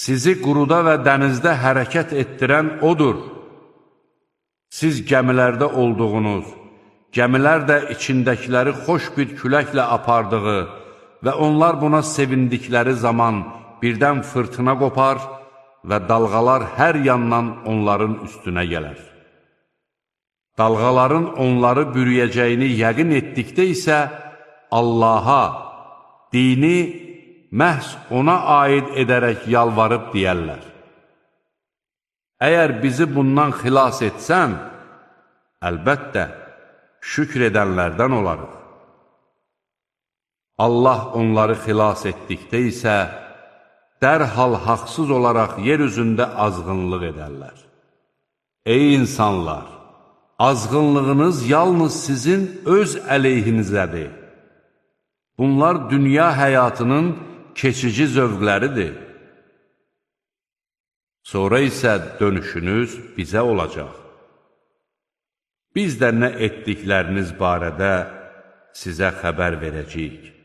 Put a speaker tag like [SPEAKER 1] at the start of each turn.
[SPEAKER 1] Sizi quruda və dənizdə hərəkət etdirən odur. Siz gəmilərdə olduğunuz, gəmilər də içindəkiləri xoş bir küləklə apardığı və onlar buna sevindikləri zaman birdən fırtına qopar və dalğalar hər yandan onların üstünə gələr. Dalğaların onları bürüyəcəyini yəqin etdikdə isə Allaha, dini məhz ona aid edərək yalvarıb deyərlər. Əgər bizi bundan xilas etsən, əlbəttə, şükr edənlərdən olarıq. Allah onları xilas etdikdə isə, dərhal haqsız olaraq yer üzündə azğınlıq edərlər. Ey insanlar! Azğınlığınız yalnız sizin öz əleyhinizədir. Bunlar dünya həyatının keçici zövqləridir. Sonra isə dönüşünüz bizə olacaq. Biz də nə etdikləriniz barədə sizə xəbər verəcəyik.